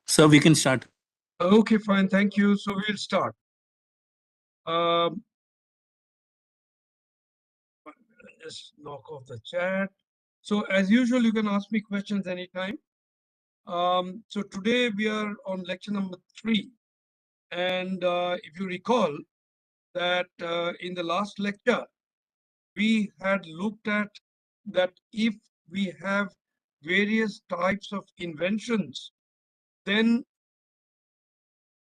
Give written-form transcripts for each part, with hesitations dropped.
So we can start. Okay, fine. Thank you. So we'll start. Just knock off the chat. So as usual, you can ask me questions anytime. So today we are on lecture number 3. And if you recall that in the last lecture, we had looked at that if we have various types of inventions, then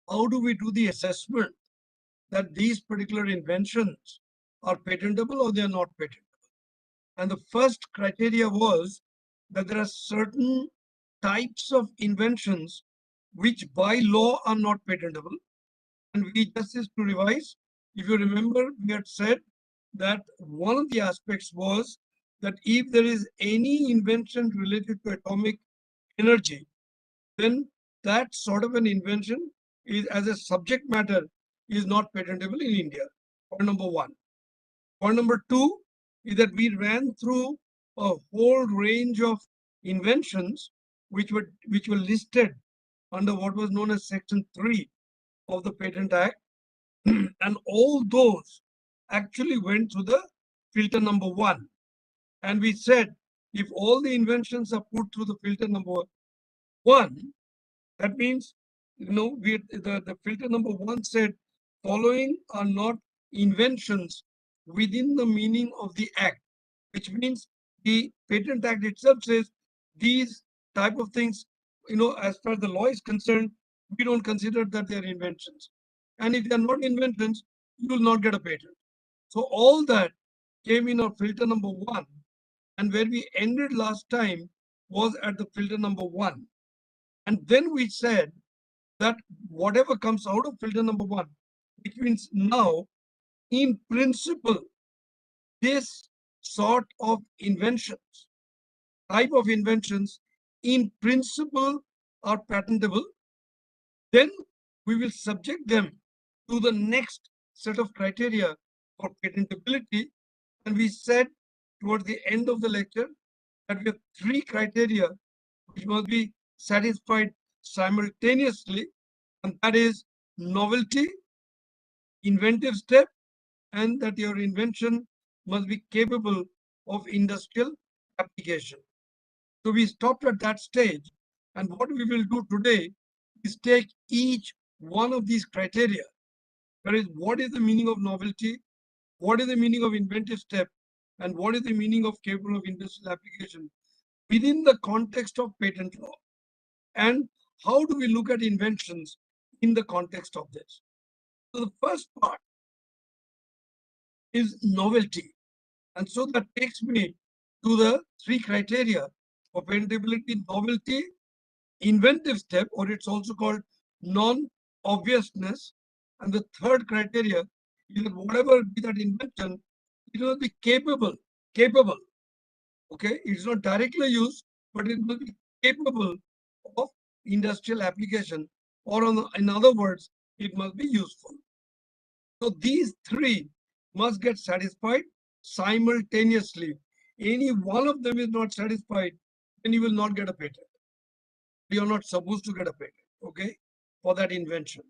how do we do the assessment that these particular inventions are patentable or they are not patentable? And the first criteria was that there are certain types of inventions which by law are not patentable. And we just to revise, if you remember, we had said that one of the aspects was that if there is any invention related to atomic energy, then that sort of an invention is as a subject matter is not patentable in India. Point number one. Point number two is that we ran through a whole range of inventions which were listed under what was known as Section 3 of the Patent Act. And all those actually went through the filter number 1. And we said if all the inventions are put through the filter number 1, that means, the filter number 1 said following are not inventions within the meaning of the act, which means the Patent Act itself says these type of things, as far as the law is concerned, we don't consider that they are inventions. And if they are not inventions, you will not get a patent. So all that came in our filter number 1. And where we ended last time was at the filter number 1. And then we said that whatever comes out of filter number 1, which means now, in principle, this sort of inventions, type of inventions, in principle are patentable, then we will subject them to the next set of criteria for patentability. And we said towards the end of the lecture that we have 3 criteria which must be satisfied simultaneously, and that is novelty, inventive step, and that your invention must be capable of industrial application. So we stopped at that stage, and what we will do today is take each one of these criteria. That is, what is the meaning of novelty, what is the meaning of inventive step, and what is the meaning of capable of industrial application within the context of patent law, and how do we look at inventions in the context of this. So the first part is novelty. And so that takes me to the 3 criteria of patentability: novelty, inventive step, or it's also called non-obviousness. And the third criteria is that whatever be that invention, it must be capable. Okay, it's not directly used, but it must be capable of industrial application, or in other words, it must be useful. So these 3 must get satisfied simultaneously. Any one of them is not satisfied, then you will not get a patent. You are not supposed to get a patent, okay, for that invention.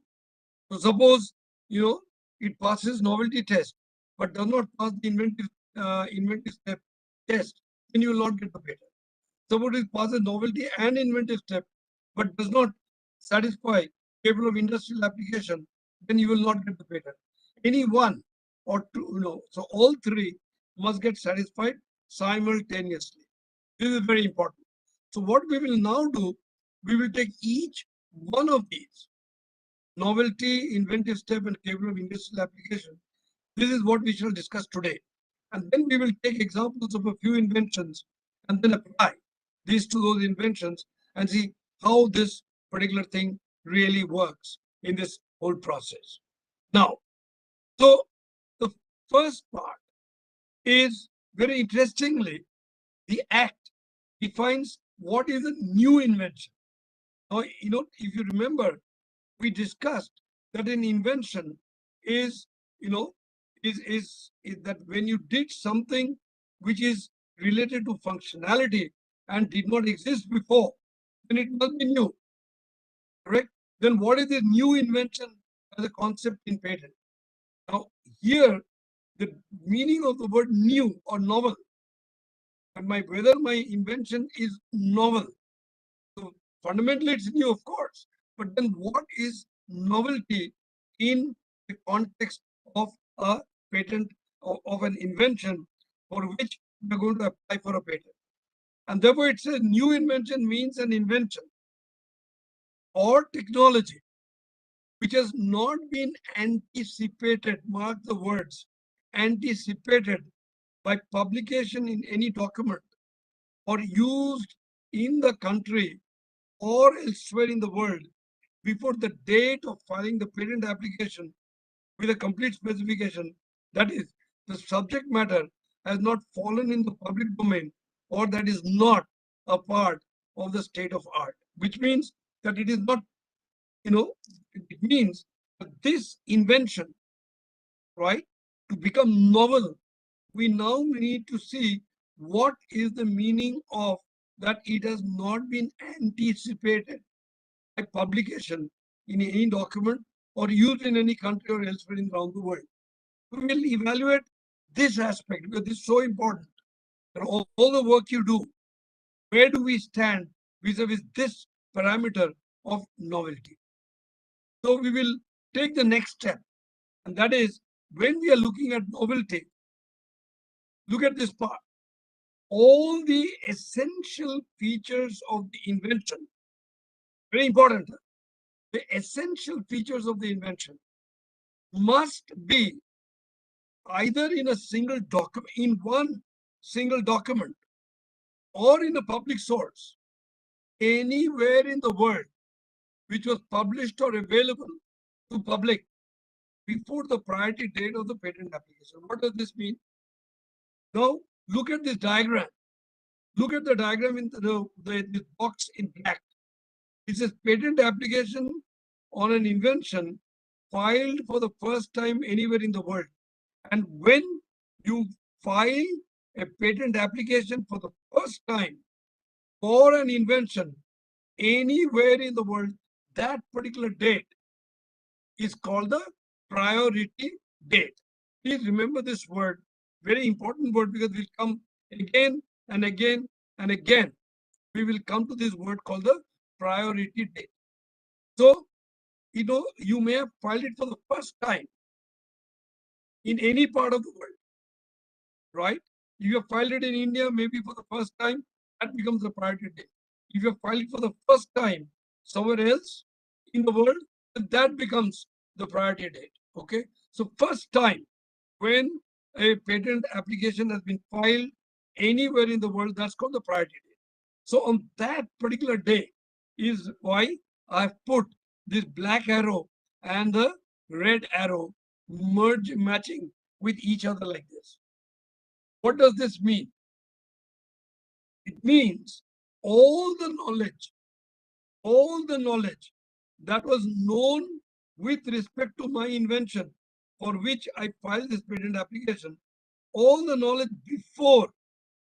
So suppose, it passes novelty test, but does not pass the inventive step test, then you will not get the patent. Suppose it passes novelty and inventive step, but does not satisfy capable of industrial application, then you will not get the patent. Any one or two, so all 3 must get satisfied simultaneously. This is very important. So what we will now do, we will take each one of these, novelty, inventive step, and capable of industrial application. This is what we shall discuss today. And then we will take examples of a few inventions and then apply these to those inventions and see how this particular thing really works in this whole process. Now, so the first part is, very interestingly, the Act defines what is a new invention. Now, if you remember, we discussed that an invention is, is that when you did something which is related to functionality and did not exist before, then it must be new. correct? Then what is the new invention as a concept in patent? Now, here, the meaning of the word new or novel, and whether my invention is novel. So fundamentally, it's new, of course. But then what is novelty in the context of a patent, of an invention for which we're going to apply for a patent? And therefore, it says new invention means an invention or technology which has not been anticipated, mark the words, anticipated by publication in any document or used in the country or elsewhere in the world before the date of filing the patent application with a complete specification. That is, the subject matter has not fallen in the public domain or that is not a part of the state of art, which means that it is not, it means that this invention, right, to become novel, we now need to see what is the meaning of that it has not been anticipated by publication in any document or used in any country or elsewhere around the world. We will evaluate this aspect because this is so important. That all the work you do, where do we stand vis-a-vis this parameter of novelty? So we will take the next step, and that is when we are looking at novelty, look at this part. All the essential features of the invention, very important, the essential features of the invention must be either in a single document, in one single document, or in a public source, anywhere in the world, which was published or available to public before the priority date of the patent application. What does this mean? Now, look at this diagram. Look at the diagram in the box in black. It says patent application on an invention filed for the first time anywhere in the world. And when you file a patent application for the first time for an invention anywhere in the world, that particular date is called the priority date. Please remember this word, very important word, because we'll come again and again and again. We will come to this word called the priority date. So, you may have filed it for the first time in any part of the world, right? If you have filed it in India, maybe for the first time, that becomes the priority date. If you have filed it for the first time somewhere else in the world, that becomes the priority date. Okay. So first time when a patent application has been filed anywhere in the world, that's called the priority date. So on that particular day is why I've put this black arrow and the red arrow matching with each other like this. What does this mean? It means all the knowledge that was known with respect to my invention for which I filed this patent application, all the knowledge before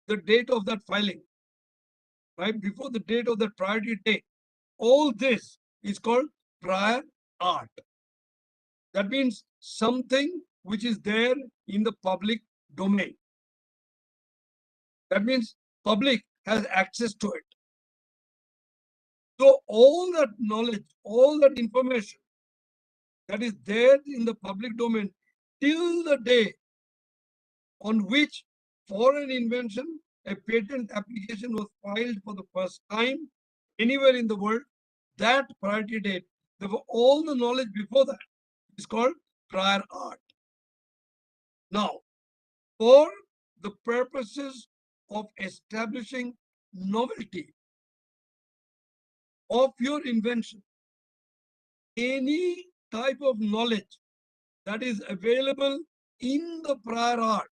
the date of that filing, right, before the date of the priority date, all this is called prior art. That means something which is there in the public domain. That means public has access to it. So all that knowledge, all that information that is there in the public domain till the day on which for an invention, a patent application was filed for the first time anywhere in the world, that priority date, therefore all the knowledge before that is called prior art. Now, for the purposes of establishing novelty of your invention, any type of knowledge that is available in the prior art,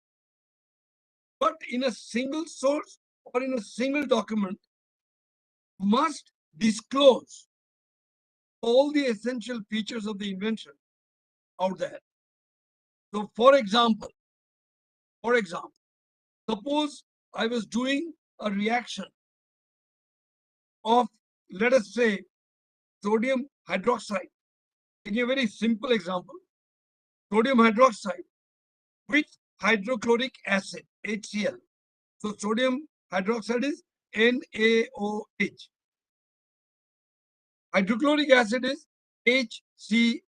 but in a single source or in a single document, must disclose all the essential features of the invention out there. So for example, suppose I was doing a reaction of, let us say, sodium hydroxide. Taking a very simple example, sodium hydroxide with hydrochloric acid, HCl. So sodium hydroxide is NaOH. Hydrochloric acid is HCl.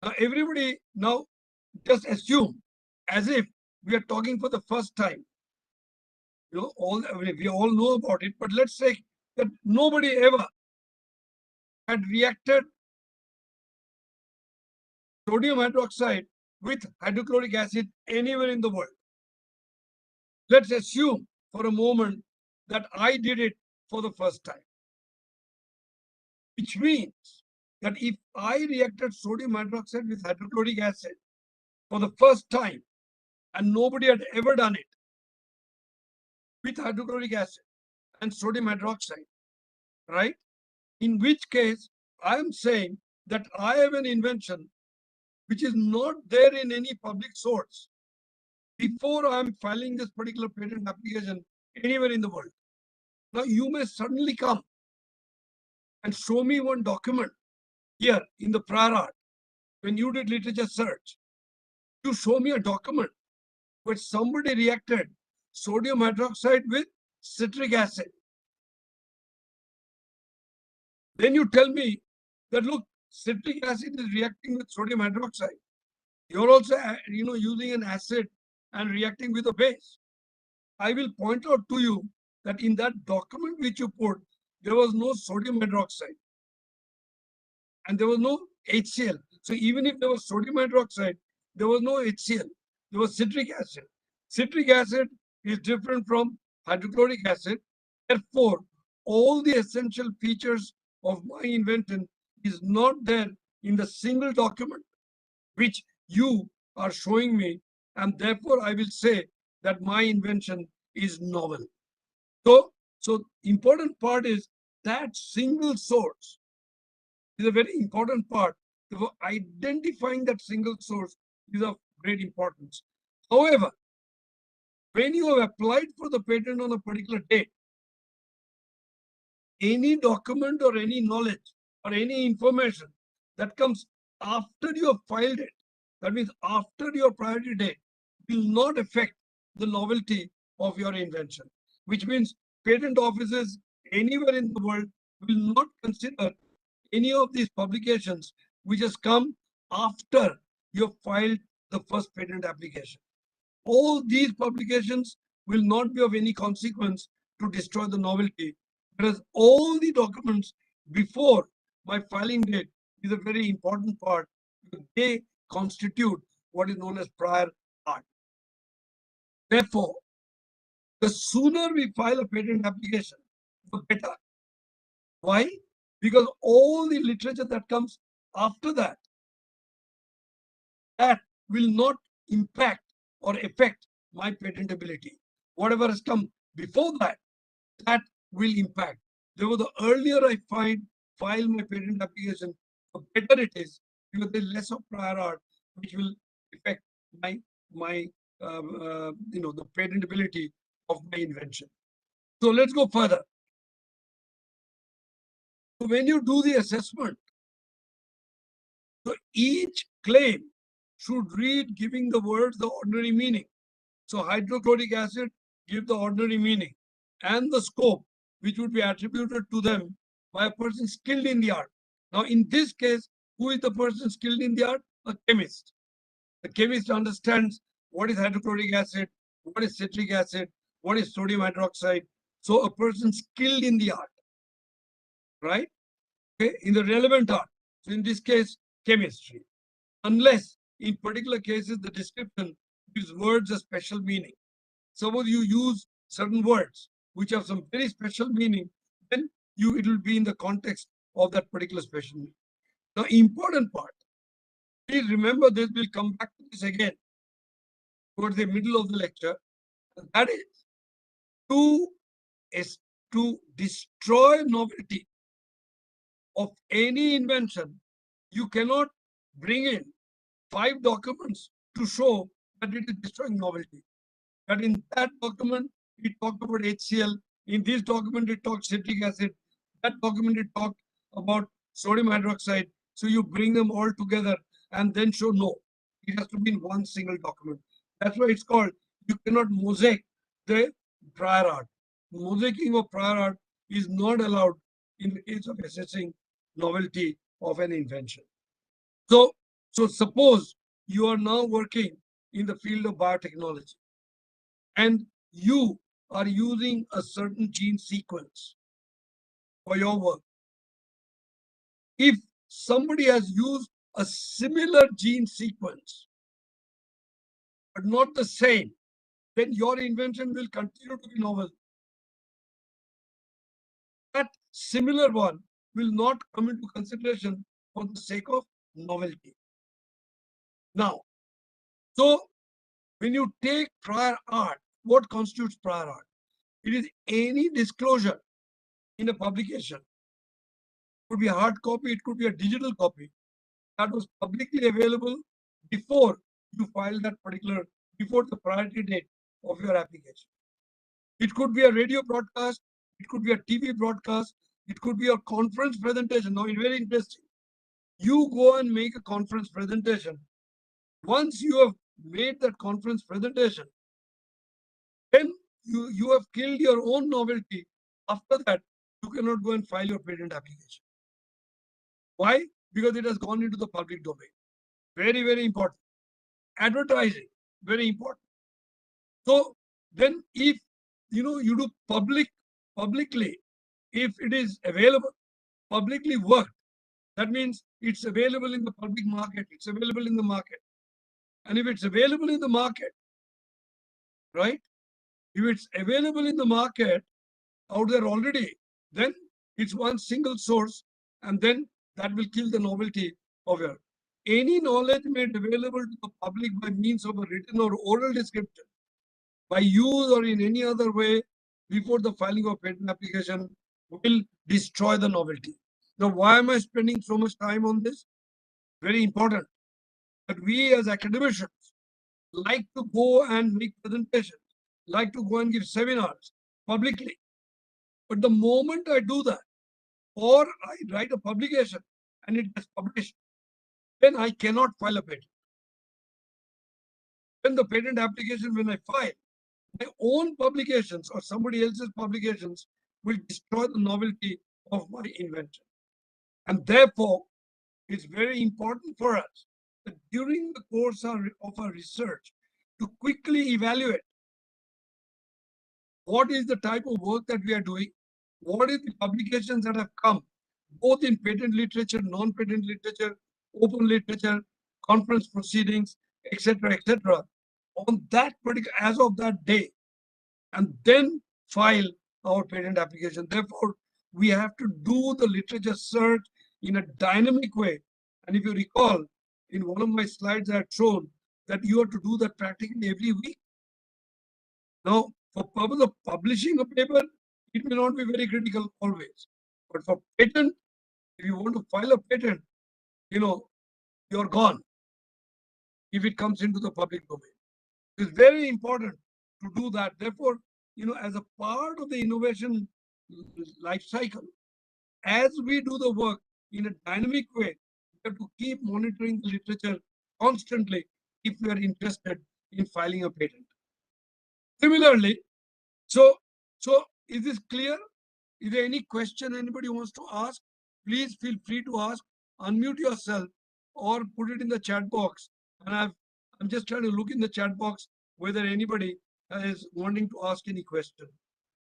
Now everybody now just assume as if we are talking for the first time. You know, we all know about it, but let's say that nobody ever had reacted sodium hydroxide with hydrochloric acid anywhere in the world. Let's assume for a moment that I did it for the first time, which means that if I reacted sodium hydroxide with hydrochloric acid for the first time and nobody had ever done it with hydrochloric acid and sodium hydroxide, right? In which case, I am saying that I have an invention which is not there in any public source before I am filing this particular patent application anywhere in the world. Now, you may suddenly come and show me one document here in the prior art. When you did literature search, you show me a document where somebody reacted sodium hydroxide with citric acid. Then you tell me that, look, citric acid is reacting with sodium hydroxide. You're also, using an acid and reacting with a base. I will point out to you that in that document which you put, there was no sodium hydroxide and there was no HCl. So even if there was sodium hydroxide, there was no HCl. There was citric acid. Citric acid is different from hydrochloric acid. Therefore, all the essential features of my invention is not there in the single document which you are showing me, and therefore I will say that my invention is novel. So important part is that single source is a very important part. So identifying that single source is of great importance. However, when you have applied for the patent on a particular date, any document or any knowledge or any information that comes after you have filed it, that means after your priority date, will not affect the novelty of your invention, which means patent offices anywhere in the world will not consider any of these publications which has come after you have filed the first patent application. All these publications will not be of any consequence to destroy the novelty, whereas all the documents before my filing date is a very important part. They constitute what is known as prior art. Therefore, the sooner we file a patent application, the better. Why? Because all the literature that comes after that will not impact or affect my patentability. Whatever has come before that, that will impact. Therefore, the earlier I file my patent application, the better it is, because there's less of prior art which will affect my the patentability of my invention. So let's go further. So when you do the assessment, so each claim should read giving the words the ordinary meaning. So hydrochloric acid give the ordinary meaning and the scope which would be attributed to them by a person skilled in the art. Now, in this case, who is the person skilled in the art? A chemist. The chemist understands what is hydrochloric acid, what is citric acid, what is sodium hydroxide. So a person skilled in the art, right? Okay, in the relevant art. So in this case, chemistry. Unless in particular cases, the description gives words a special meaning. Suppose you use certain words which have some very special meaning, then it will be in the context of that particular special meaning. The important part, please remember this, we'll come back to this again towards the middle of the lecture. That is to destroy novelty of any invention. You cannot bring in 5 documents to show that it is destroying novelty. That in that document, it talked about HCl. In this document, it talked citric acid. That document, it talked about sodium hydroxide. So you bring them all together and then show no. It has to be in one single document. That's why it's called, you cannot mosaic the prior art. Mosaicing of prior art is not allowed in the case of assessing novelty of an invention. So, so suppose you are now working in the field of biotechnology and you are using a certain gene sequence for your work. If somebody has used a similar gene sequence, but not the same, then your invention will continue to be novel. That similar one will not come into consideration for the sake of novelty. Now, so when you take prior art, what constitutes prior art? It is any disclosure in a publication. It could be a hard copy, it could be a digital copy that was publicly available before you filed that particular, before the priority date of your application. It could be a radio broadcast, it could be a TV broadcast, it could be a conference presentation. Now, it's very interesting. You go and make a conference presentation. Once you have made that conference presentation, then you have killed your own novelty. After that, you cannot go and file your patent application. Why? Because it has gone into the public domain. Very, very important. Advertising, very important. So then if you do publicly, if it is available, publicly worked, that means it's available in the public market, it's available in the market. And if it's available in the market, right? If it's available in the market out there already, then it's one single source, and then that will kill the novelty of your. Any knowledge made available to the public by means of a written or oral description, by use or in any other way before the filing of patent application, will destroy the novelty. Now, why am I spending so much time on this? Very important that we as academicians like to go and make presentations, like to go and give seminars publicly. But the moment I do that, or I write a publication and it gets published, then I cannot file a patent. Then the patent application, when I file, my own publications or somebody else's publications will destroy the novelty of my invention. And therefore, it's very important for us that during the course of our research to quickly evaluate what is the type of work that we are doing, what is the publications that have come, both in patent literature, non-patent literature, open literature, conference proceedings, etc., etc., on that particular, as of that day, and then file our patent application. Therefore, we have to do the literature search in a dynamic way. And if you recall, in one of my slides, I had shown that you have to do that practically every week. Now, for purpose of publishing a paper, it may not be very critical always. But for patent, if you want to file a patent, you're gone if it comes into the public domain. It's very important to do that. Therefore, as a part of the innovation life cycle, as we do the work in a dynamic way, we have to keep monitoring the literature constantly if we are interested in filing a patent. Similarly, so is this clear? Is there any question anybody wants to ask? Please feel free to ask. Unmute yourself or put it in the chat box. And I'm just trying to look in the chat box whether anybody is wanting to ask any question.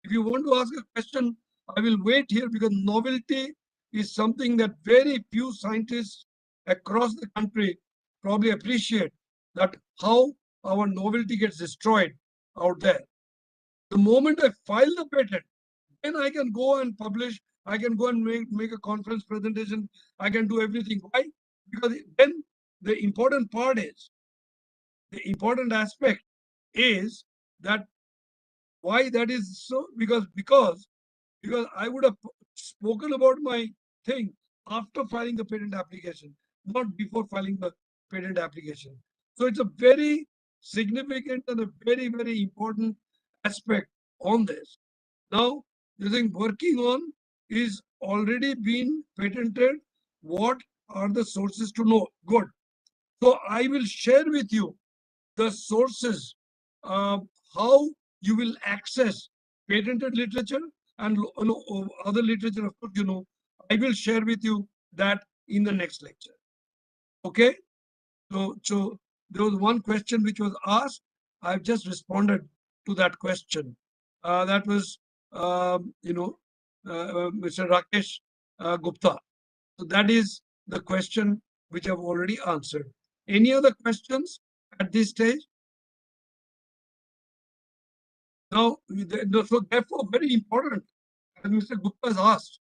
If you want to ask a question, I will wait here because novelty is something that very few scientists across the country probably appreciate, that how our novelty gets destroyed out there. The moment I file the patent, then I can go and publish, I can go and make a conference presentation, I can do everything. Why? Because then the important part is, the important aspect is that why that is so, because I would have spoken about my thing after filing the patent application, not before filing the patent application. So it's a very significant and a very, very important aspect on this. Now, the thing working on is already been patented, what are the sources to know? Good. So I will share with you the sources, how you will access patented literature and other literature, of course, I will share with you that in the next lecture. Okay? So there was one question which was asked. I've just responded to that question. That was, Mr. Rakesh Gupta. So that is the question which I've already answered. Any other questions at this stage? Now, so therefore, very important, as Mr. Gupta has asked,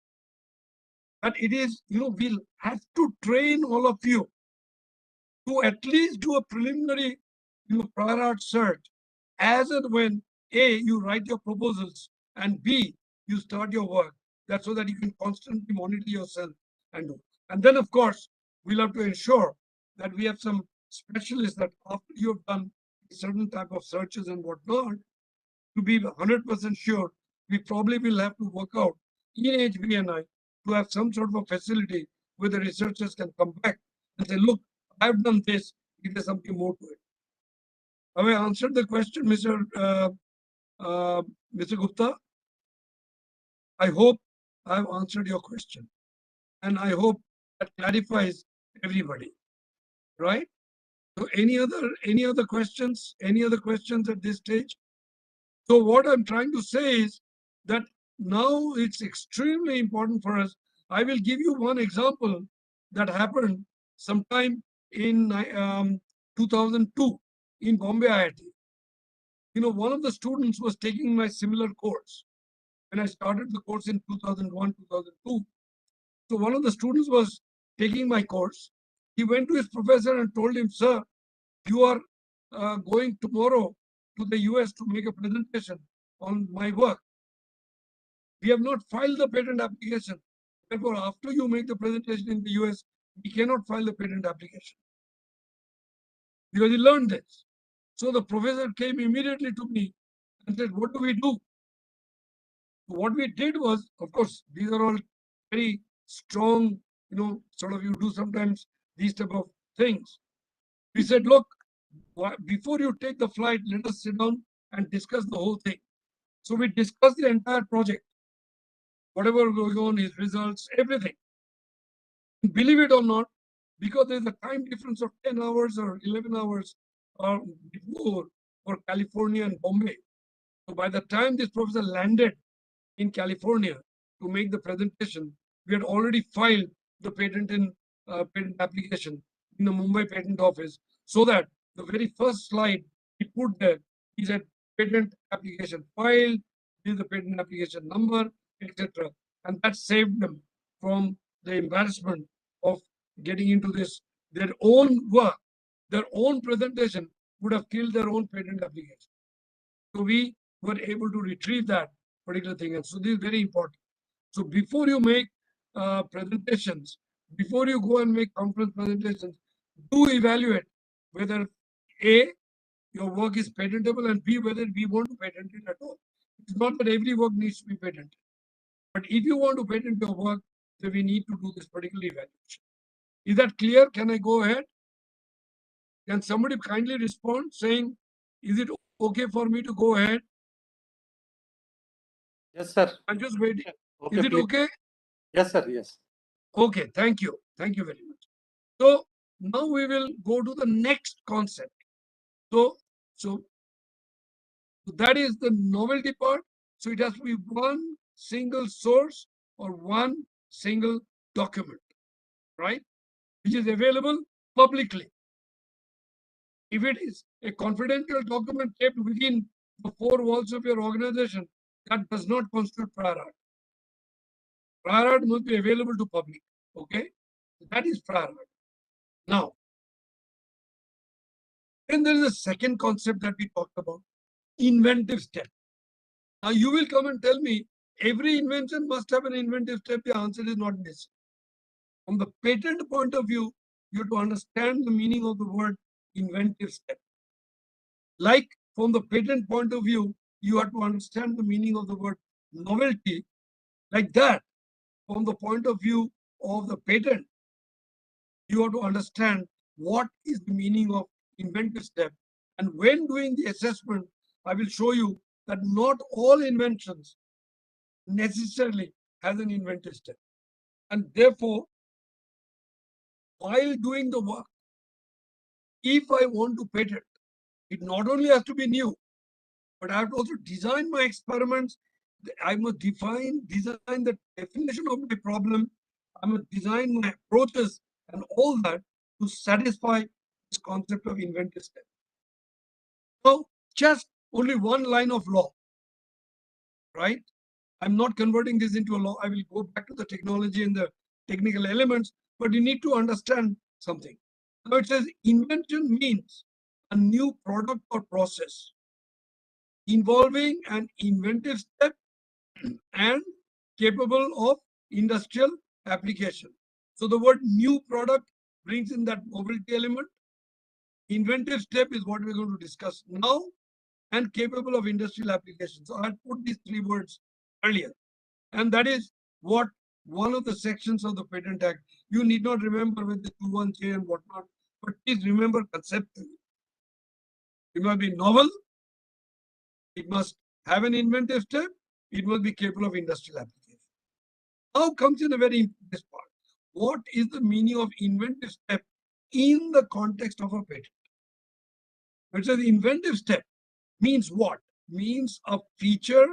that it is, we'll have to train all of you to at least do a preliminary, prior art search, as and when A, you write your proposals, and B, you start your work. That's so that you can constantly monitor yourself and do. And then, of course, we'll have to ensure that we have some specialists that after you've done certain type of searches and whatnot, to be 100% sure, we probably will have to work out in HBNI to have some sort of a facility where the researchers can come back and say, look, I've done this, is there something more to it? Have I answered the question, Mr. Gupta? I hope I've answered your question. And I hope that clarifies everybody. Right? So any other questions? Any other questions at this stage? So what I'm trying to say is that now it's extremely important for us. I will give you one example that happened sometime in 2002 in Bombay IIT. One of the students was taking my similar course when I started the course in 2001, 2002. So one of the students was taking my course. He went to his professor and told him, sir, you are going tomorrow to the US to make a presentation on my work. We have not filed the patent application. Therefore, after you make the presentation in the US, we cannot file the patent application. Because he learned this. So the professor came immediately to me and said, what do we do? So what we did was, of course, these are all very strong, sort of you do sometimes these type of things. We said, look, before you take the flight, let us sit down and discuss the whole thing. So we discussed the entire project, whatever going on, his results, everything. Believe it or not, because there's a time difference of 10 hours or 11 hours or before for California and Bombay. So by the time this professor landed in California to make the presentation, we had already filed the patent application in the Mumbai Patent Office, so that the very first slide he put there, he said patent application filed, this is the patent application number, etc. And that saved them from the embarrassment of getting into this. Their own work, their own presentation would have killed their own patent application. So we were able to retrieve that particular thing. And so this is very important. So before you make presentations, before you go and make conference presentations, do evaluate whether A, your work is patentable, and B, whether we want to patent it at all. It's not that every work needs to be patented. But if you want to patent your work, then we need to do this particular evaluation. Is that clear? Can I go ahead? Can somebody kindly respond saying, is it okay for me to go ahead? Yes, sir. I'm just waiting. Okay, is it please. okay? Yes, sir. Yes. Okay, thank you. Thank you very much. So now we will go to the next concept. So that is the novelty part. So it has to be one single source or one single document, right? Which is available publicly. If it is a confidential document kept within the four walls of your organization, that does not constitute prior art. Prior art must be available to public. Okay, that is prior art. Now, then there is a second concept that we talked about, inventive step. Now you will come and tell me every invention must have an inventive step. The answer is not this. From the patent point of view, you have to understand the meaning of the word inventive step. Like from the patent point of view, you have to understand the meaning of the word novelty. Like that, from the point of view of the patent, you have to understand what is the meaning of inventive step. And when doing the assessment, I will show you that not all inventions necessarily has an inventive step. And therefore, while doing the work, if I want to patent, it not only has to be new, but I have to also design my experiments. I must design the definition of my problem. I must design my approaches and all that to satisfy this concept of inventive step. Now, just only one line of law, right? I'm not converting this into a law. I will go back to the technology and the technical elements, but you need to understand something. Now it says invention means a new product or process involving an inventive step and capable of industrial application. So the word new product brings in that novelty element. Inventive step is what we're going to discuss now, and capable of industrial application. So I had put these three words earlier, and that is what one of the sections of the Patent Act. You need not remember with the 2(1)(j) and whatnot, but please remember conceptually. It must be novel, it must have an inventive step, it must be capable of industrial application. Now comes in a very important part. What is the meaning of inventive step in the context of a patent? It says inventive step means what? Means a feature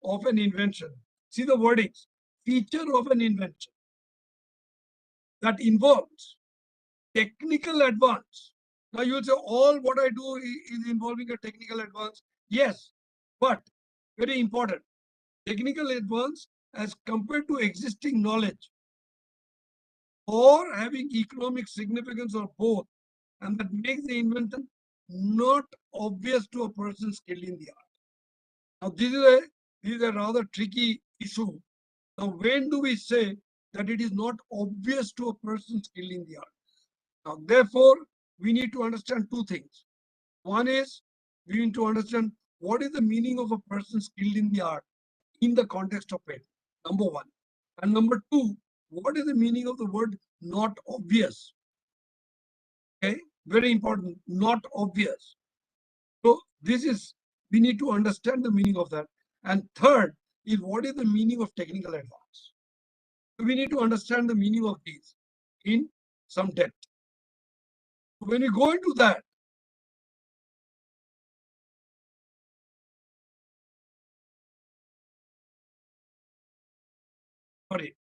of an invention. See the wordings. Feature of an invention that involves technical advance. Now you will say all what I do is involving a technical advance. Yes, but very important. Technical advance as compared to existing knowledge or having economic significance or both, and that makes the invention not obvious to a person skilled in the art. Now this is a rather tricky issue. Now when do we say that it is not obvious to a person skilled in the art? Now therefore, we need to understand two things. One is we need to understand what is the meaning of a person skilled in the art in the context of patent, number one. And number two, what is the meaning of the word not obvious? Okay, very important, not obvious. So this is, we need to understand the meaning of that. And third is what is the meaning of technical advance? So we need to understand the meaning of these in some depth. When we go into that, sorry,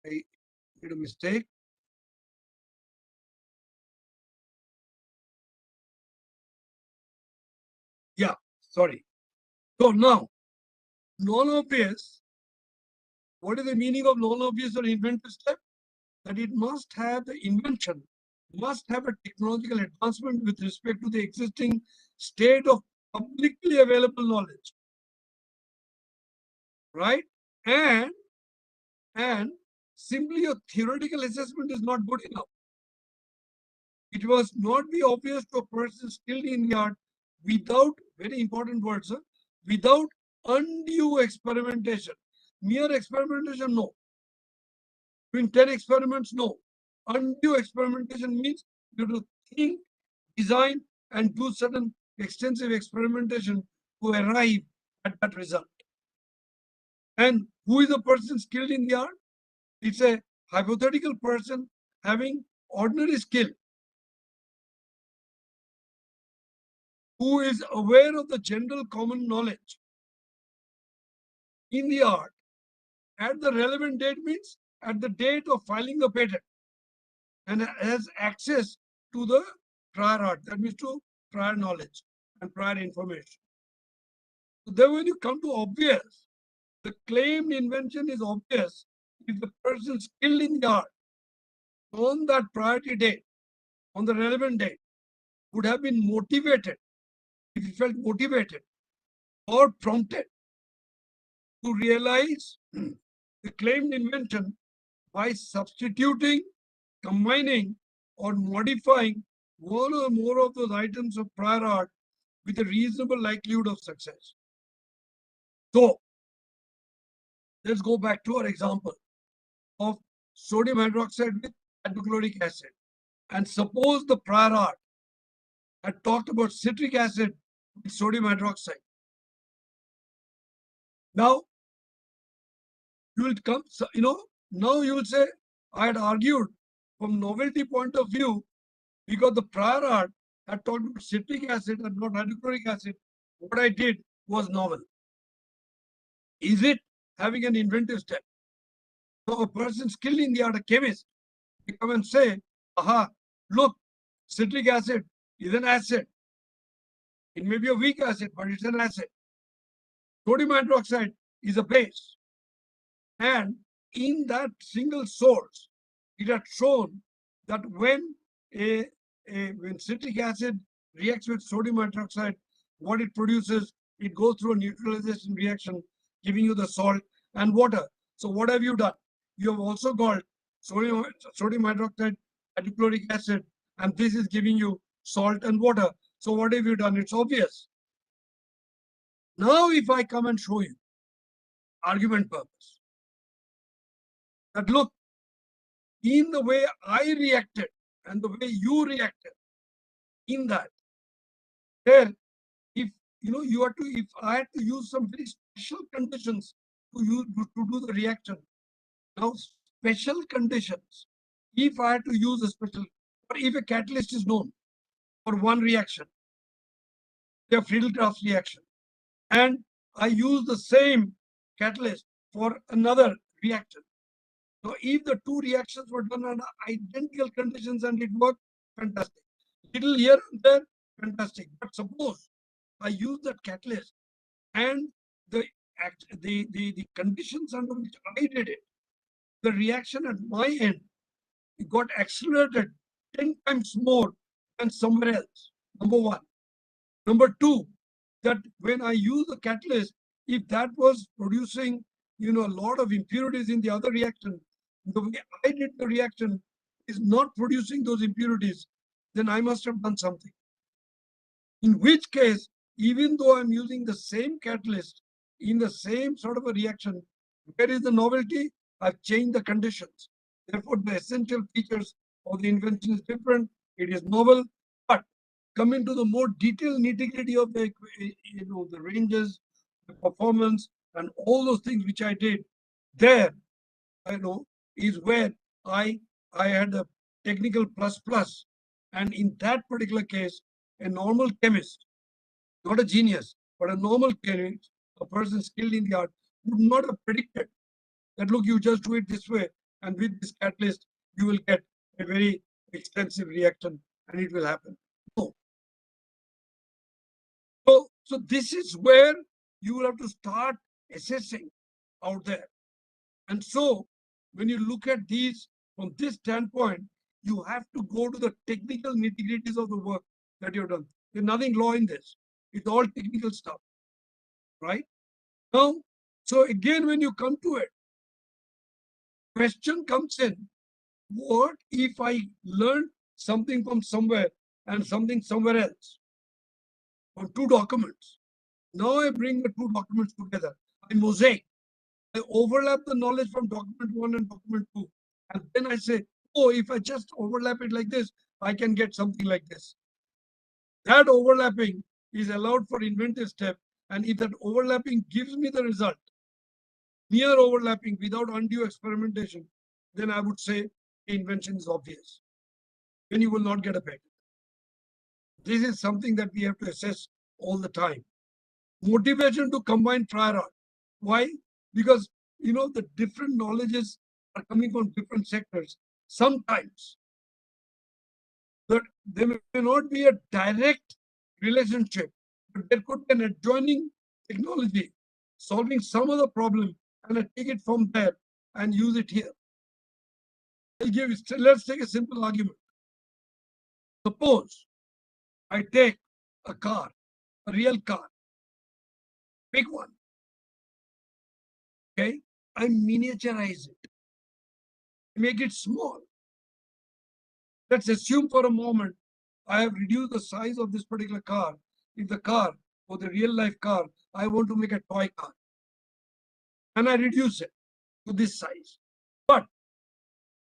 I made a mistake. Yeah, sorry. So now, non-obvious, what is the meaning of non-obvious or inventive step? That it must have the invention, must have a technological advancement with respect to the existing state of publicly available knowledge, right? And simply a theoretical assessment is not good enough. It must not be obvious to a person skilled in the art without, very important words, without undue experimentation. Mere experimentation, no. Doing 10 experiments, no. Undue experimentation means you have to think, design, and do certain extensive experimentation to arrive at that result. And who is a person skilled in the art? It's a hypothetical person having ordinary skill, who is aware of the general common knowledge in the art at the relevant date, means at the date of filing the patent, and has access to the prior art, that means to prior knowledge and prior information. So then when you come to obvious, the claimed invention is obvious if the person skilled in the art on that priority date, on the relevant date, would have been motivated, if he felt motivated or prompted to realize the claimed invention by substituting, combining, or modifying one or more of those items of prior art with a reasonable likelihood of success. So let's go back to our example of sodium hydroxide with hydrochloric acid. And suppose the prior art had talked about citric acid with sodium hydroxide. Now, you will come, now you will say, I had argued from novelty point of view because the prior art had talked about citric acid and not hydrochloric acid. What I did was novel. Is it having an inventive step? So a person skilled in the art, a chemist, they come and say, aha, look, citric acid is an acid. It may be a weak acid, but it's an acid. Sodium hydroxide is a base. And in that single source, it had shown that when when citric acid reacts with sodium hydroxide, what it produces, it goes through a neutralization reaction, giving you the salt and water. So what have you done? You have also got sodium hydroxide, hydrochloric acid, and this is giving you salt and water. So what have you done? It's obvious. Now, if I come and show you argument purpose, that look, in the way I reacted and the way you reacted, in that, there, if you are to, if I had to use some very special conditions to do the reaction. Now, special conditions, if I had to use a special, or if a catalyst is known for one reaction, the Friedel-Crafts reaction, and I use the same catalyst for another reaction. So if the two reactions were done under identical conditions and it worked, fantastic. Little here and there, fantastic. But suppose I use that catalyst and the conditions under which I did it, the reaction at my end, it got accelerated 10 times more than somewhere else. Number one. Number two, that when I use the catalyst, if that was producing, a lot of impurities in the other reaction, the way I did the reaction is not producing those impurities, then I must have done something. In which case, even though I'm using the same catalyst in the same sort of a reaction, where is the novelty? I've changed the conditions. Therefore, the essential features of the invention is different. It is novel, but coming to the more detailed nitty-gritty of the the ranges, the performance, and all those things which I did, there, is where I had a technical plus. And in that particular case, a normal chemist, not a genius, but a normal chemist, a person skilled in the art, would not have predicted that, look, you just do it this way, and with this catalyst, you will get a very extensive reaction, and it will happen. No. So this is where you will have to start assessing out there. And so when you look at these from this standpoint, you have to go to the technical nitty-gritties of the work that you've done. There's nothing law in this. It's all technical stuff, right? Now, so again, when you come to it, question comes in, what if I learned something from somewhere and something somewhere else from two documents? Now I bring the two documents together. I mosaic. I overlap the knowledge from document 1 and document 2. And then I say, oh, if I just overlap it like this, I can get something like this. That overlapping is allowed for inventive step. And if that overlapping gives me the result, mere overlapping without undue experimentation, then I would say the invention is obvious. Then you will not get a patent. This is something that we have to assess all the time. Motivation to combine prior art. Why? Because the different knowledges are coming from different sectors. Sometimes that there may not be a direct relationship, but there could be an adjoining technology solving some other problem, and I take it from there and use it here. Let's take a simple argument. Suppose I take a car, a real car, big one. Okay, I miniaturize it, make it small. Let's assume for a moment I have reduced the size of this particular car. If the car, or the real life car, I want to make a toy car. and I reduce it to this size. But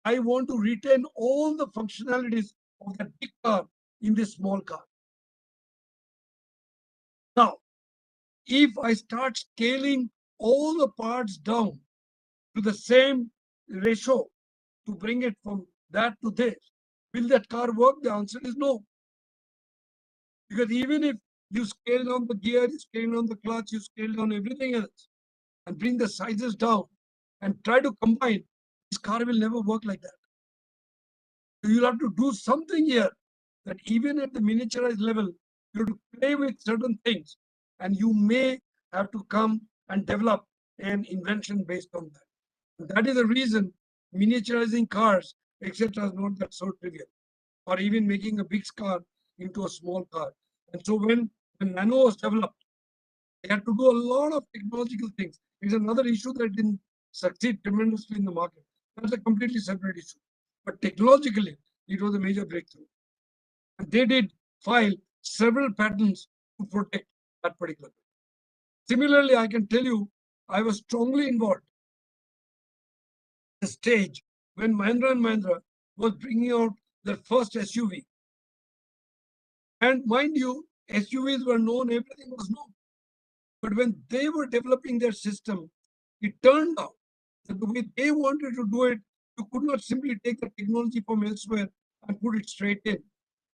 I want to retain all the functionalities of that big car in this small car. Now, if I start scaling all the parts down to the same ratio to bring it from that to this, will that car work? The answer is no. Because even if you scale down the gear, you scale down the clutch, you scale down everything else, and bring the sizes down and try to combine, this car will never work like that. So you'll have to do something here that even at the miniaturized level, you have to play with certain things, and you may have to come and develop an invention based on that. And that is the reason miniaturizing cars, etc., is not that so trivial, or even making a big car into a small car. And so when Nano was developed, they had to do a lot of technological things. It's another issue that didn't succeed tremendously in the market. That's a completely separate issue. But technologically, it was a major breakthrough. And they did file several patents to protect that particular thing. Similarly, I can tell you, I was strongly involved at the stage when Mahindra and Mahindra was bringing out their first SUV. And mind you, SUVs were known, everything was known. But when they were developing their system, it turned out that the way they wanted to do it, you could not simply take the technology from elsewhere and put it straight in.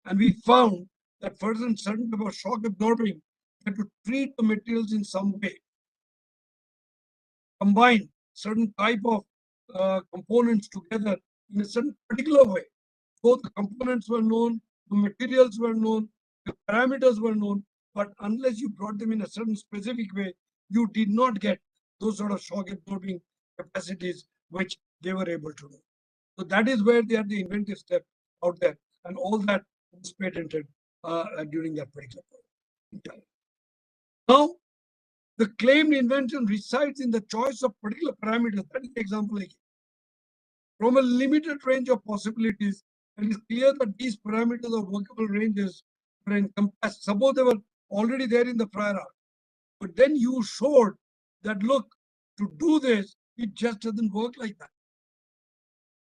And we found that for certain type of shock absorbing, had to treat the materials in some way, combine certain type of components together in a certain particular way. Both the components were known, the materials were known, the parameters were known, but unless you brought them in a certain specific way, you did not get those sort of shock absorbing capacities which they were able to do. So that is where they are the inventive step out there, and all that was patented during that particular time. Now, the claimed invention resides in the choice of particular parameters. That is the example I gave. From a limited range of possibilities, it is clear that these parameters of workable ranges were encompassed. Suppose they were already there in the prior art, but then you showed that, look, to do this, it just doesn't work like that.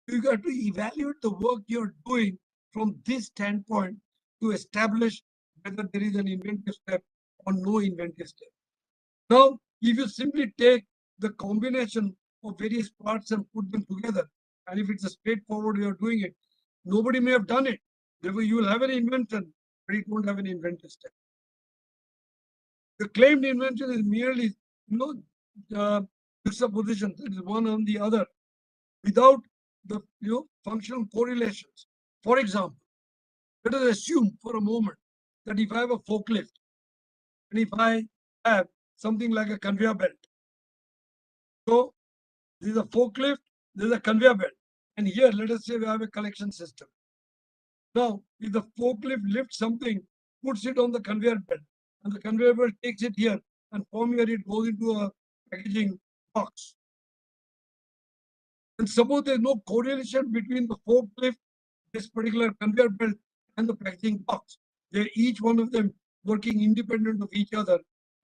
You got to evaluate the work you're doing from this standpoint to establish whether there is an inventive step or no inventive step. Now, if you simply take the combination of various parts and put them together, and if it's a straightforward way of doing it, nobody may have done it. Therefore, you will have an invention, but it won't have an inventive step. The claimed invention is merely, juxtaposition. It is one on the other, without the functional correlations. For example, let us assume for a moment that if I have a forklift and if I have something like a conveyor belt, so this is a forklift, this is a conveyor belt, and here let us say we have a collection system. Now, if the forklift lifts something, puts it on the conveyor belt, and the conveyor belt takes it here, and from here it goes into a packaging box. And suppose there's no correlation between the forklift, this particular conveyor belt, and the packaging box. They're each one of them working independent of each other.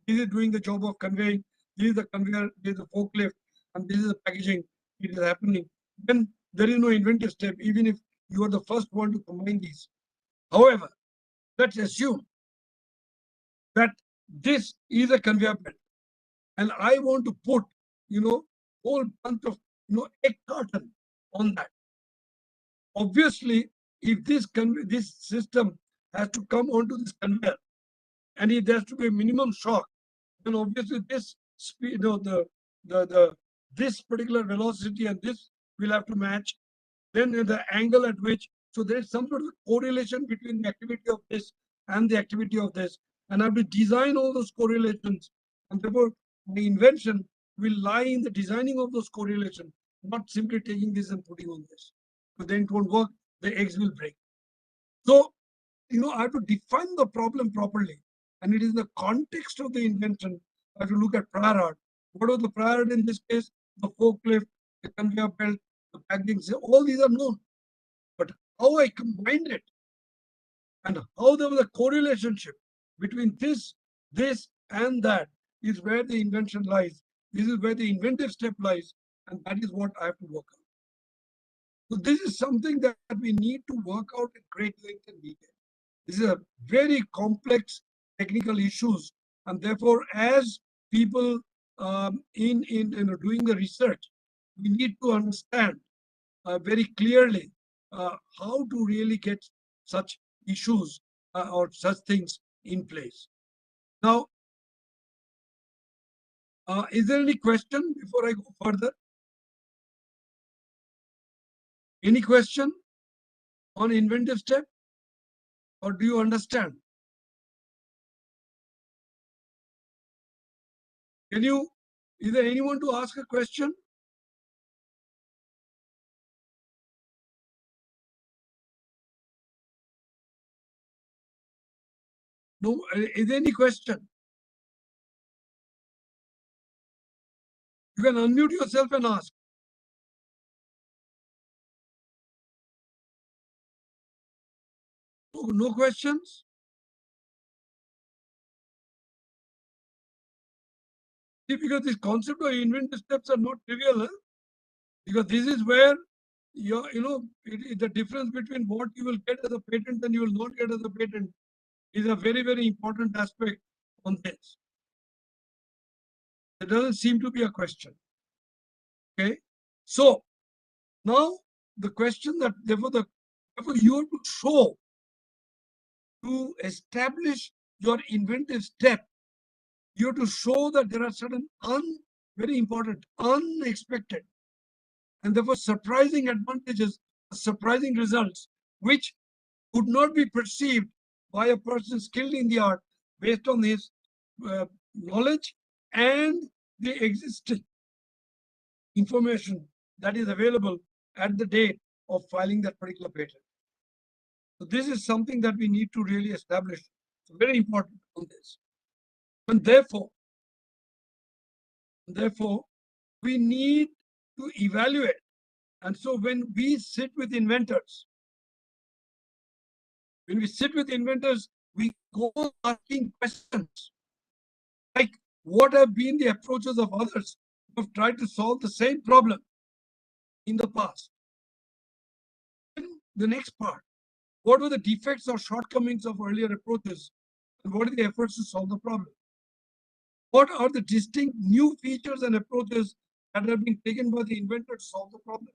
This is doing the job of conveying, this is the conveyor, this is the forklift, and this is the packaging. It is happening. Then there is no inventive step, even if you are the first one to combine these. However, let's assume that this is a conveyor belt, and I want to put, whole bunch of, egg carton on that. Obviously, if this system has to come onto this conveyor, and if there has to be a minimum shock, then obviously this speed, this particular velocity and this will have to match. Then the angle at which, so there is some sort of correlation between the activity of this and the activity of this, and I have to design all those correlations, and therefore the invention will lie in the designing of those correlations, not simply taking this and putting on this. But then it won't work, the eggs will break. So, I have to define the problem properly. And it is the context of the invention. I have to look at prior art. What was the prior art in this case? The forklift, the conveyor belt, the packaging, all these are known. But how I combined it and how there was a correlation between this, and that is where the invention lies. This is where the inventive step lies, and that is what I have to work out. So this is something that we need to work out at great length and detail. This is a very complex technical issues, and therefore, as people in doing the research, we need to understand very clearly how to really get such issues or such things in place. Now, is there any question before I go further? Any question on inventive step, or do you understand? Can you? Is there anyone to ask a question? No. Is there any question? You can unmute yourself and ask. No questions? See, because this concept of inventive steps are not trivial, huh? Because this is where the difference between what you will get as a patent and you will not get as a patent is a very, very important aspect on this. There doesn't seem to be a question. Okay. So now the question that therefore you have to show, to establish your inventive step, you have to show that there are certain very important, unexpected, and therefore surprising advantages, surprising results, which could not be perceived by a person skilled in the art based on his knowledge and the existing information that is available at the date of filing that particular patent. So this is something that we need to really establish. It's very important on this. And therefore, we need to evaluate. And so when we sit with inventors, we go asking questions like, what have been the approaches of others who have tried to solve the same problem in the past? Then the next part, what were the defects or shortcomings of earlier approaches, and what are the efforts to solve the problem? What are the distinct new features and approaches that have been taken by the inventor to solve the problem?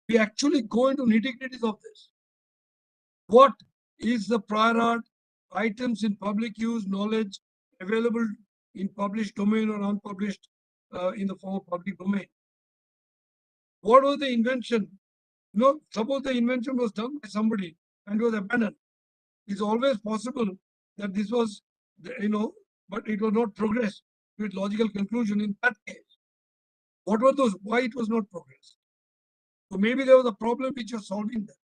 We actually go into nitty-gritties of this. What is the prior art, items in public use, knowledge available in published domain or unpublished in the form of public domain? What was the invention? Suppose the invention was done by somebody and was abandoned. It's always possible that this was, but it was not progressed with logical conclusion in that case. What were those? Why it was not progressed? So maybe there was a problem which you're solving there.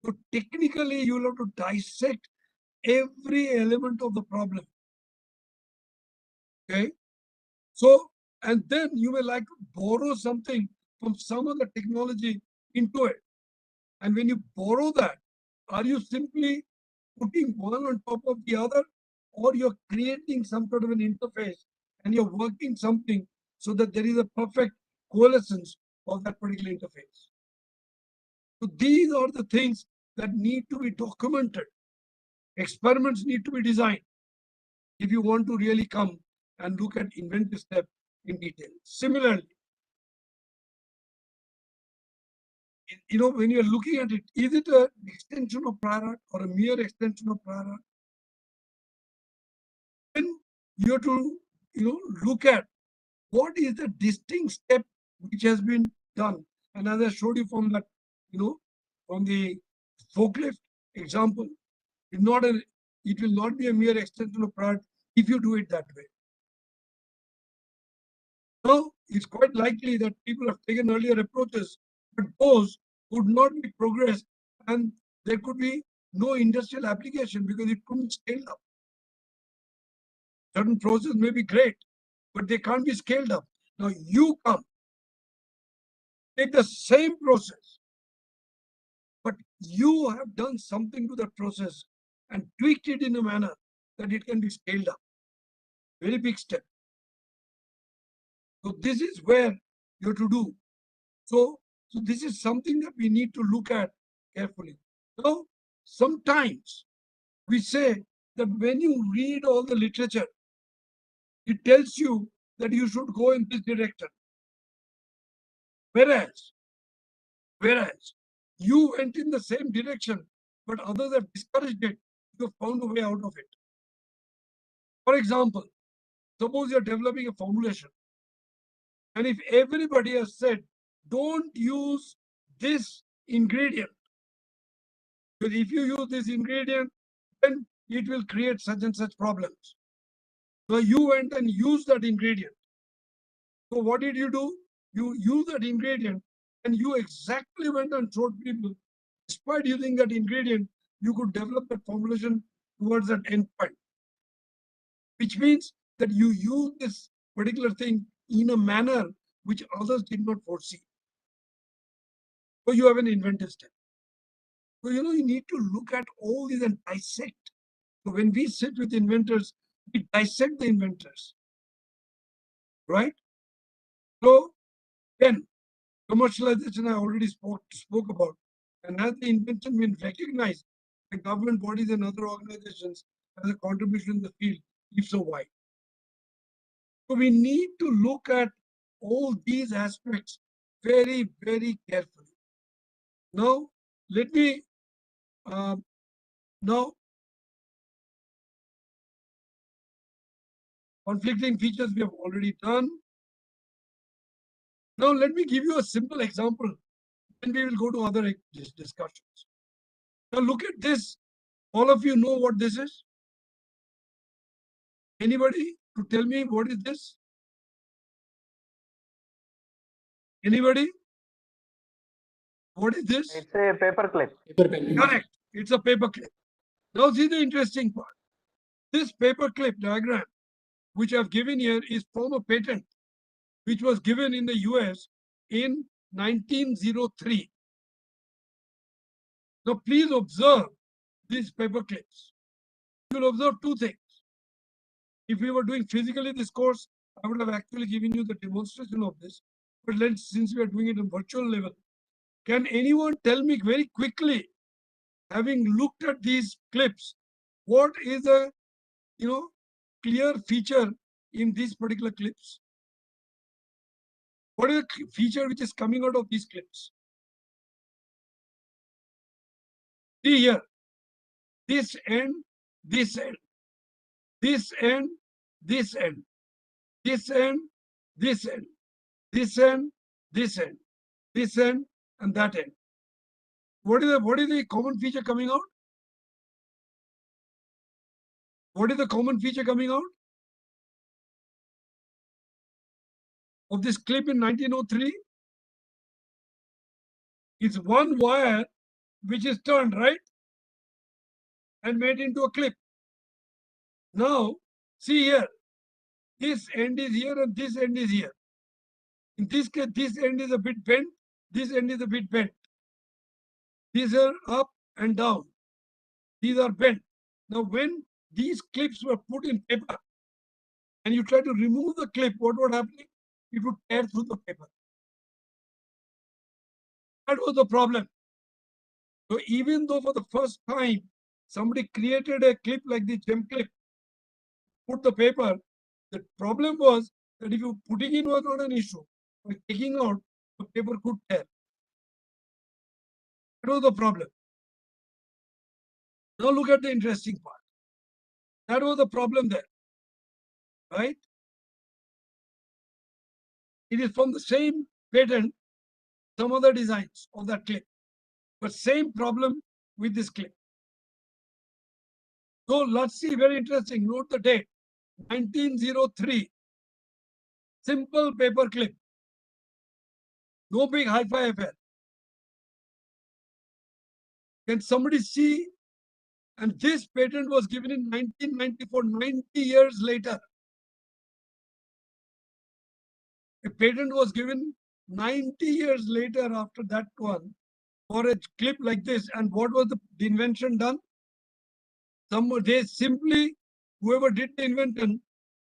So technically, you'll have to dissect every element of the problem. Okay. So, and then you may like to borrow something from some other technology into it. And when you borrow that, are you simply putting one on top of the other, or you're creating some sort of an interface and you're working something so that there is a perfect coalescence of that particular interface? So these are the things that need to be documented. Experiments need to be designed if you want to really come and look at inventive step in detail. Similarly, when you're looking at it, is it an extension of prior art or a mere extension of prior art? Then you have to, look at what is the distinct step which has been done. And as I showed you from that, from the forklift example, it will not be a mere extension of prior art if you do it that way. Now, it's quite likely that people have taken earlier approaches, but those could not be progressed, and there could be no industrial application because it couldn't scale up. Certain processes may be great, but they can't be scaled up. Now you come, take the same process, but you have done something to that process and tweaked it in a manner that it can be scaled up. Very big step. So this is where you have to do. So this is something that we need to look at carefully. Now, sometimes we say that when you read all the literature, it tells you that you should go in this direction. Whereas you went in the same direction, but others have discouraged it, you have found a way out of it. For example, suppose you're developing a formulation, and if everybody has said, don't use this ingredient, because if you use this ingredient, then it will create such and such problems. So you went and used that ingredient. So what did you do? You used that ingredient and you exactly went and showed people, despite using that ingredient, you could develop that formulation towards that end point. Which means that you use this particular thing in a manner which others did not foresee. So you have an inventive step. So, you need to look at all these and dissect. So when we sit with inventors, we dissect the inventors, right? So then commercialization I already spoke about. And has the invention been recognized by government bodies and other organizations as a contribution in the field? If so, why? So we need to look at all these aspects very, very carefully. Now, let me, now, conflicting features we have already done. Now, let me give you a simple example, and we will go to other discussions. Now, look at this. All of you know what this is? Anybody to tell me what is this? Anybody? What is this? It's a paper clip. Correct. It's a paper clip. Now, see the interesting part. This paper clip diagram, which I've given here, is from a patent which was given in the US in 1903. Now, please observe these paper clips. You will observe two things. If we were doing physically this course, I would have actually given you the demonstration of this. But since we are doing it on virtual level, can anyone tell me very quickly, having looked at these clips, what is a clear feature in these particular clips? What is the feature which is coming out of these clips? See here, this end, this end, this end, this end, this end, this end, this end, this end, this end, and that end. What is the common feature coming out? What is the common feature coming out of this clip in 1903? It's one wire which is turned, right, and made into a clip. Now, see here, this end is here and this end is here. In this case, this end is a bit bent, this end is a bit bent. These are up and down. These are bent. Now, when these clips were put in paper and you try to remove the clip, what would happen? It would tear through the paper. That was the problem. So even though for the first time somebody created a clip like the gem clip, put the paper, the problem was that if you putting in was not an issue, by taking out, the paper could tear. That was the problem. Now look at the interesting part. That was the problem there, right? It is from the same patent, some other designs of that clip, but same problem with this clip. So let's see, very interesting. Note the date, 1903. Simple paper clip. No big hi-fi affair. Can somebody see? And this patent was given in 1994, 90 years later. A patent was given 90 years later after that one for a clip like this. And what was the invention done? They simply, whoever did the invention,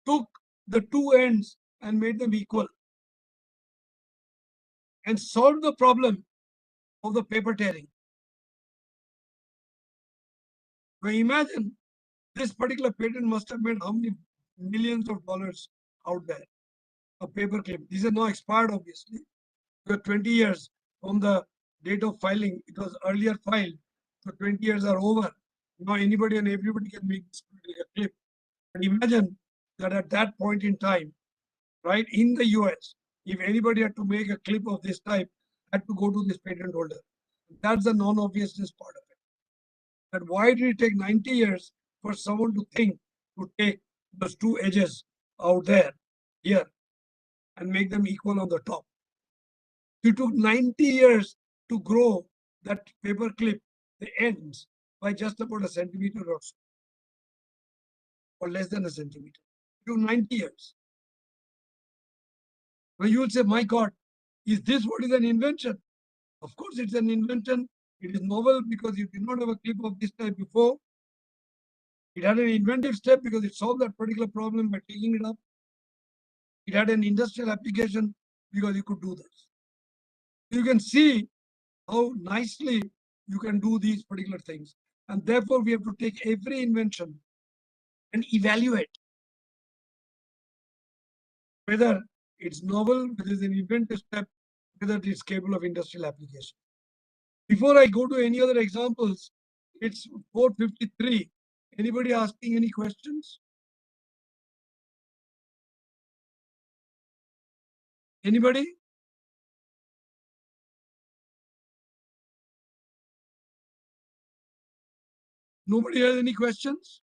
took the two ends and made them equal. and solved the problem of the paper tearing. Now imagine this particular patent must have made how many millions of dollars out there. A paper clip. These are now expired, obviously. You have 20 years from the date of filing. It was earlier filed, so 20 years are over. Now anybody and everybody can make this particular clip. And imagine that at that point in time, right, in the US, if anybody had to make a clip of this type, had to go to this patent holder. That's the non-obviousness part of it. But why did it take 90 years for someone to think to take those two edges out there, here, and make them equal on the top? It took 90 years to grow that paper clip, the ends, by just about a centimeter or so, or less than a centimeter. It took 90 years. Now you will say, my God, is this what is an invention? Of course, it's an invention. It is novel because you did not have a clip of this type before. It had an inventive step because it solved that particular problem by taking it up. It had an industrial application because you could do this. You can see how nicely you can do these particular things. And therefore, we have to take every invention and evaluate whether it's novel, whether it's an inventive step, whether it's capable of industrial application. Before I go to any other examples, it's 4:53. Anybody asking any questions? Anybody? Nobody has any questions?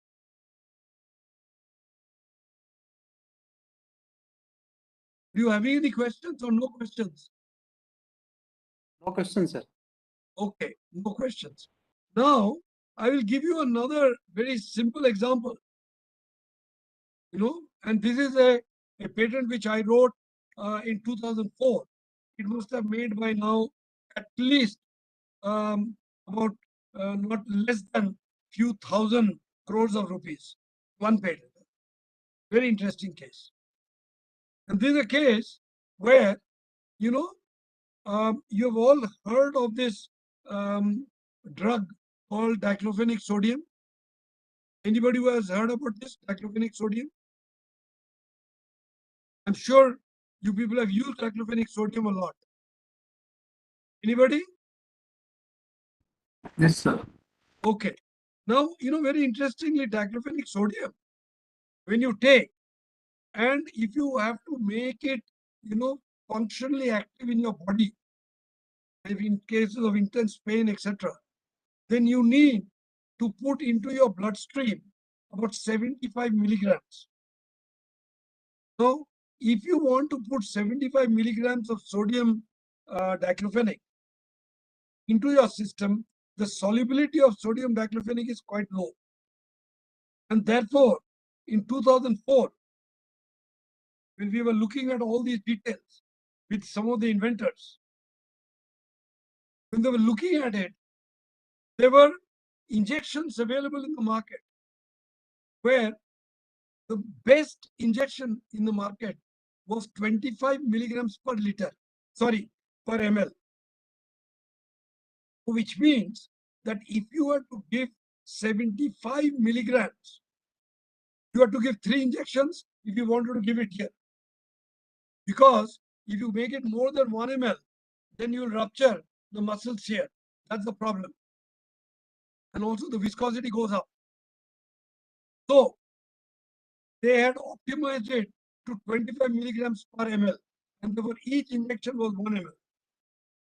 Do you have any questions or no questions? No questions, sir. Okay, no questions. Now, I will give you another very simple example. And this is a patent which I wrote in 2004. It must have made by now at least about not less than few thousand crores of rupees. One patent. Very interesting case. And this is a case where, you have all heard of this drug called diclofenac sodium. Anybody who has heard about this diclofenac sodium? I'm sure you people have used diclofenac sodium a lot. Anybody? Yes, sir. Okay. Now, very interestingly, diclofenac sodium, when you take, and if you have to make it, functionally active in your body, if in cases of intense pain, etc., then you need to put into your bloodstream about 75 milligrams. Now, if you want to put 75 milligrams of sodium diclofenac into your system, the solubility of sodium diclofenac is quite low. And therefore, in 2004, when we were looking at all these details with some of the inventors, when they were looking at it, there were injections available in the market where the best injection in the market was 25 milligrams per liter, per ml. Which means that if you were to give 75 milligrams, you have to give 3 injections if you wanted to give it here. Because if you make it more than 1 ml, then you will rupture the muscles here. That's the problem. And also the viscosity goes up. So they had optimized it to 25 milligrams per ml. And therefore each injection was 1 ml.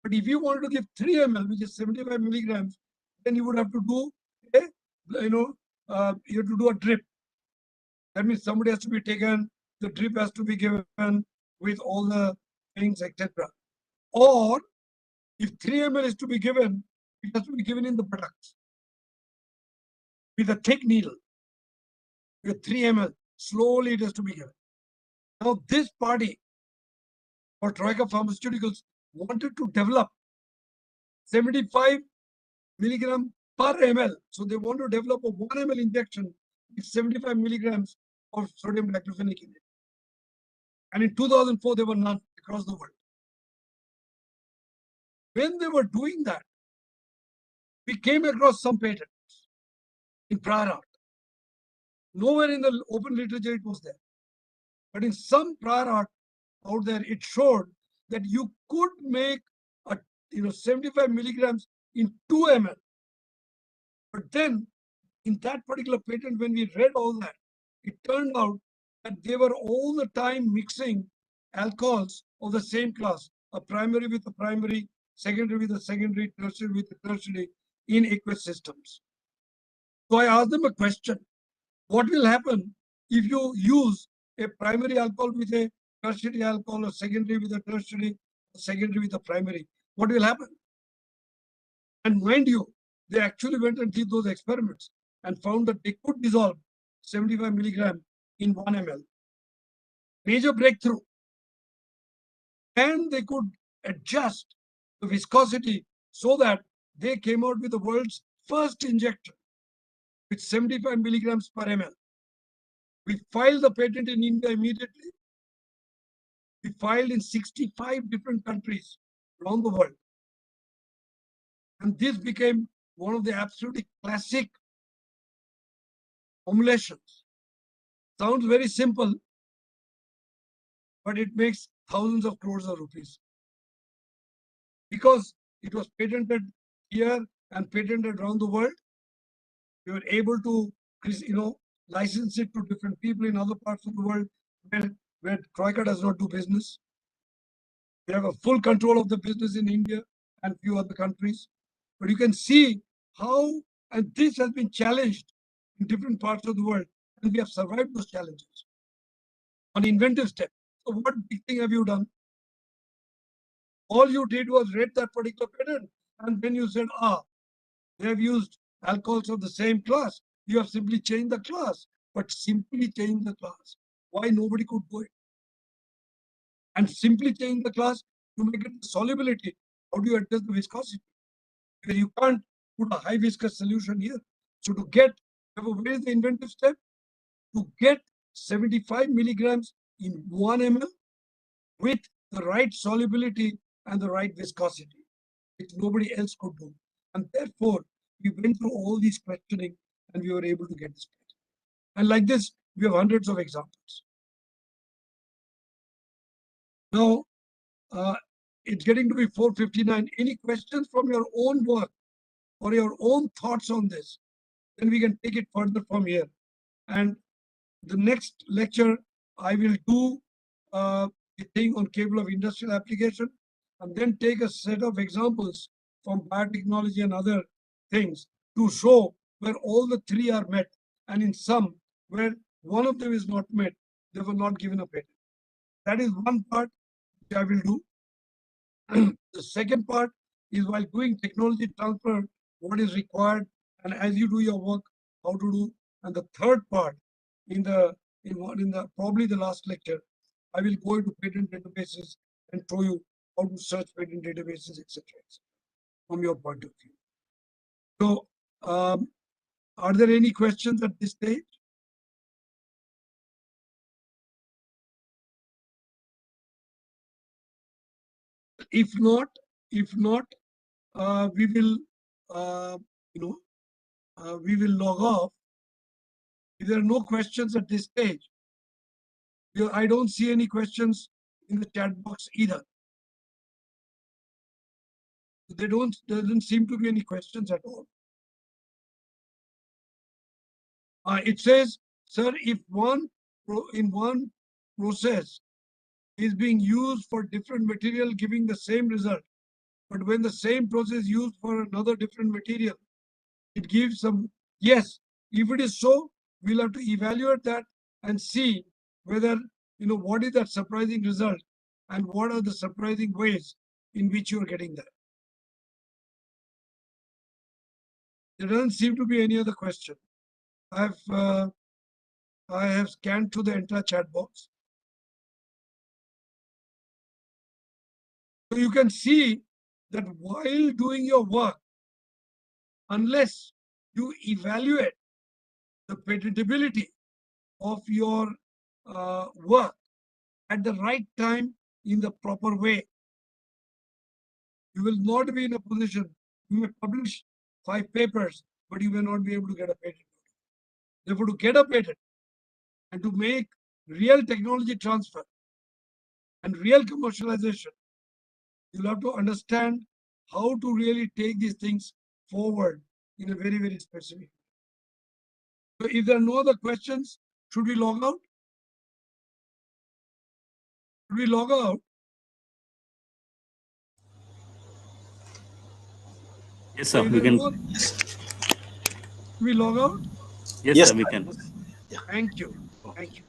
But if you wanted to give 3 ml, which is 75 milligrams, then you would have to do you have to do a drip. That means somebody has to be taken, the drip has to be given with all the things, etc. Or if 3 ml is to be given, it has to be given in the buttocks with a thick needle. With 3 ml, slowly it has to be given. Now this party or Troika Pharmaceuticals wanted to develop 75 milligram per ml. So they want to develop a 1 ml injection with 75 milligrams of sodium diclofenac in it. And in 2004, there were none across the world. when they were doing that, we came across some patents in prior art. Nowhere in the open literature it was there. But in some prior art out there, it showed that you could make a 75 milligrams in 2 ml. But then in that particular patent, when we read all that, it turned out that they were all the time mixing alcohols of the same class, a primary with a primary, secondary with a secondary, tertiary with a tertiary in aqueous systems. So I asked them a question. What will happen if you use a primary alcohol with a tertiary alcohol, or secondary with a tertiary, or secondary with a primary? What will happen? And mind you, they actually went and did those experiments and found that they could dissolve 75 milligram in 1 ml. Major breakthrough. And they could adjust the viscosity so that they came out with the world's first injector with 75 milligrams per ml. We filed the patent in India immediately. We filed in 65 different countries around the world. And this became one of the absolutely classic formulations. Sounds very simple, but it makes thousands of crores of rupees. Because it was patented here and patented around the world, we were able to, license it to different people in other parts of the world where Troika does not do business. We have a full control of the business in India and few other countries. But you can see how, and this has been challenged in different parts of the world, and we have survived those challenges. On Inventive Step. So what big thing have you done? All you did was read that particular patent, and then you said, they have used alcohols of the same class. You have simply changed the class, but simply change the class. Why nobody could do it? And simply change the class to make it solubility. How do you adjust the viscosity? Because you can't put a high viscous solution here. So to get, where is the inventive step? To get 75 milligrams in 1 ml with the right solubility and the right viscosity, which nobody else could do. And therefore, we went through all these questioning and we were able to get this patent. And like this, we have hundreds of examples. Now, it's getting to be 4:59. Any questions from your own work or your own thoughts on this? Then we can take it further from here. And the next lecture, I will do a thing on cable of industrial application, and then take a set of examples from biotechnology and other things to show where all the three are met, and in some where one of them is not met, they were not given a patent. That is one part which I will do. The second part is while doing technology transfer, what is required, and as you do your work, how to do. And the third part, in the probably the last lecture, I will go into patent databases and show you how to search patent databases, etc. From your point of view. So, are there any questions at this stage? If not, we will, we will log off. If there are no questions at this stage, I don't see any questions in the chat box either. There doesn't seem to be any questions at all. It says, sir, if in one process is being used for different material giving the same result, but when the same process is used for another different material, it gives some, yes, if it is so, we'll have to evaluate that and see whether, what is that surprising result and what are the surprising ways in which you are getting that. There doesn't seem to be any other question. I have scanned through the entire chat box. So you can see that while doing your work, unless you evaluate the patentability of your work at the right time in the proper way, You will not be in a position, you may publish 5 papers, but you may not be able to get a patent. Therefore, to get a patent and to make real technology transfer and real commercialization, you'll have to understand how to really take these things forward in a very, very specific. So if there are no other questions, should we log out? Should we log out? Yes, So sir. if We there are can. no, should we log out? Yes, Yes, sir. We can. Thank you. Thank you.